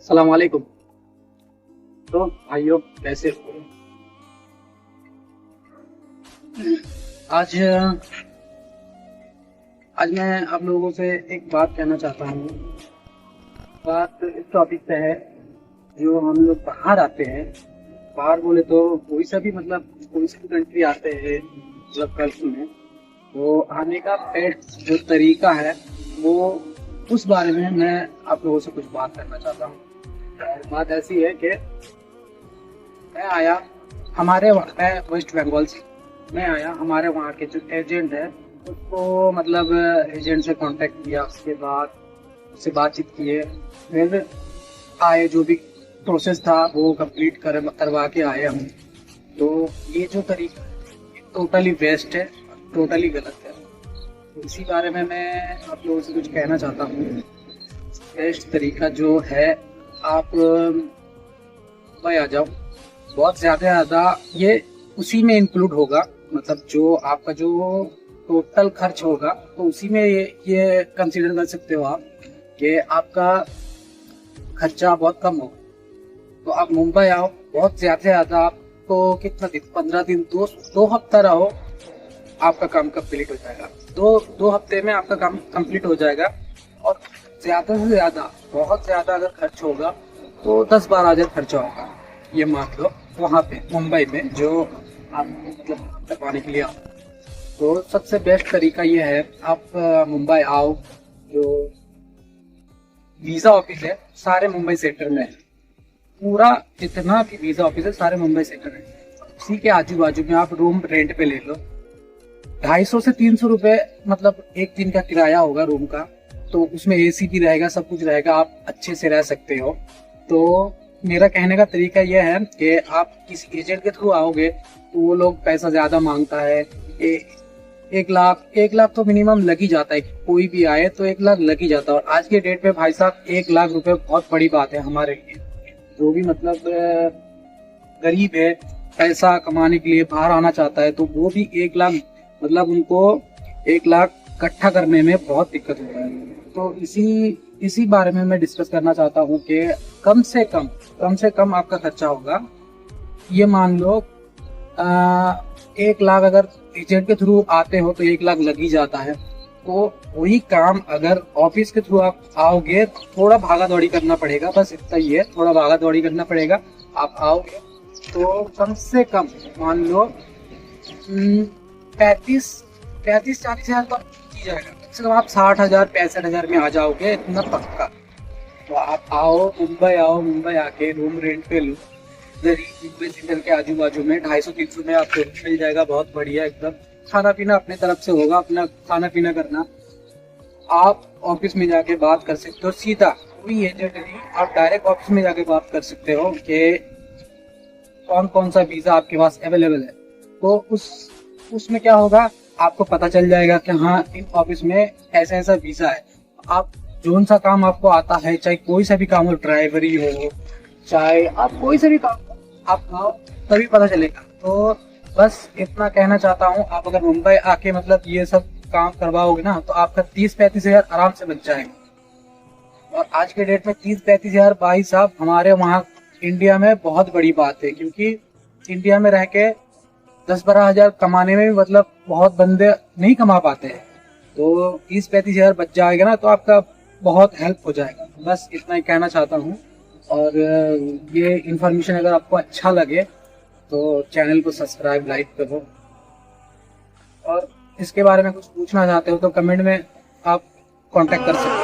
सलाम वालेकुम। तो भाइयों कैसे हो? आज आज मैं आप लोगों से एक बात कहना चाहता हूँ। बात इस टॉपिक पे है। जो हम लोग बाहर आते हैं, बाहर बोले तो कोई सा भी कोई सी भी कंट्री आते हैं कल्ट में, तो आने का जो तरीका है वो उस बारे में मैं आप लोगों से कुछ बात करना चाहता हूँ। बात ऐसी है कि मैं आया मैं वेस्ट बंगाल से। मैं आया, हमारे वहाँ के जो एजेंट है उसको एजेंट से कांटेक्ट किया, उसके बाद उससे बातचीत किए, फिर आए, जो भी प्रोसेस था वो कंप्लीट करवा के आए हम। तो ये जो तरीका टोटली वेस्ट है, टोटली गलत है। तो इसी बारे में मैं आप लोगों से कुछ कहना चाहता हूँ। बेस्ट तरीका जो है, आप मुंबई आ जाओ। बहुत ज़्यादा ये उसी में इंक्लूड होगा, जो आपका जो टोटल खर्च होगा तो उसी में ये कंसीडर कर सकते हो आप कि आपका खर्चा बहुत कम होगा। तो आप मुंबई आओ, बहुत ज़्यादा आपको कितना दिन, 15 दिन, दो हफ्ता रहो, आपका काम कंप्लीट हो जाएगा। दो हफ्ते में आपका काम कंप्लीट हो जाएगा। और ज़्यादा से ज़्यादा, बहुत ज़्यादा अगर खर्च होगा तो 10-12 हज़ार खर्चा होगा, ये मान लो वहाँ पे मुंबई में जो आप करवाने के लिए आओ। तो सबसे बेस्ट तरीका ये है, आप मुंबई आओ। जो वीज़ा ऑफिस है सारे मुंबई सेक्टर में है, पूरा जितना भी वीज़ा ऑफिस है सारे मुंबई सेक्टर में। उसी के आजू बाजू में आप रूम रेंट पे ले लो। 250 से 300 रुपए एक दिन का किराया होगा रूम का। तो उसमें एसी भी रहेगा, सब कुछ रहेगा, आप अच्छे से रह सकते हो। तो मेरा कहने का तरीका यह है कि आप किसी एजेंट के थ्रू आओगे तो वो लोग पैसा ज्यादा मांगता है। 1 लाख तो मिनिमम लग ही जाता है। कोई भी आए तो 1 लाख लग ही जाता है। और आज के डेट में भाई साहब 1 लाख रुपए बहुत बड़ी बात है हमारे लिए। जो भी गरीब है, पैसा कमाने के लिए बाहर आना चाहता है, तो वो भी 1 लाख उनको 1 लाख इकट्ठा करने में बहुत दिक्कत होता है। तो इसी बारे में मैं डिस्कस करना चाहता हूँ कि कम से कम आपका खर्चा होगा। ये मान लो 1 लाख अगर एजेंट के थ्रू आते हो तो 1 लाख लग ही जाता है। तो वही काम अगर ऑफिस के थ्रू आप आओगे तो थोड़ा भागा दौड़ी करना पड़ेगा, बस इतना ही है, थोड़ा भागा दौड़ी करना पड़ेगा। आप आओगे तो कम से कम मान लो 35-40 हज़ार तो की जाएगा। कम से कम आप 60,000 65,000 में आ जाओगे, इतना पक्का। तो आप आओ, मुंबई आके रूम रेंट पे लो। मुंबई सेंट्रल के आजू बाजू में 250-300 में आपको मिल जाएगा, बहुत बढ़िया एकदम। खाना पीना अपने तरफ से होगा, अपना खाना पीना करना। आप ऑफिस में जाके बात कर सकते हो सीधा, कोई एजेंट नहीं, आप डायरेक्ट ऑफिस में जाके बात कर सकते हो कि कौन सा वीजा आपके पास अवेलेबल है। तो उसमें क्या होगा, आपको पता चल जाएगा कि हाँ, इन ऑफिस में ऐसा वीजा है। आप जोन सा काम आपको आता है, चाहे कोई सा भी काम हो, ड्राइवरी हो, चाहे आप कोई सा भी काम आप आओ तभी पता चलेगा। तो बस इतना कहना चाहता हूँ। आप अगर मुंबई आके ये सब काम करवाओगे ना तो आपका 30-35 हज़ार आराम से बच जाएगा। और आज के डेट में 30-35 हज़ार भाई साहब हमारे वहाँ इंडिया में बहुत बड़ी बात है, क्योंकि इंडिया में रह के 10-12 हज़ार कमाने में भी बहुत बंदे नहीं कमा पाते हैं। तो 30-35 हज़ार बच जाएगा ना तो आपका बहुत हेल्प हो जाएगा। बस इतना ही कहना चाहता हूँ। और ये इन्फॉर्मेशन अगर आपको अच्छा लगे तो चैनल को सब्सक्राइब, लाइक करो। और इसके बारे में कुछ पूछना चाहते हो तो कमेंट में आप कांटेक्ट कर सकते हो।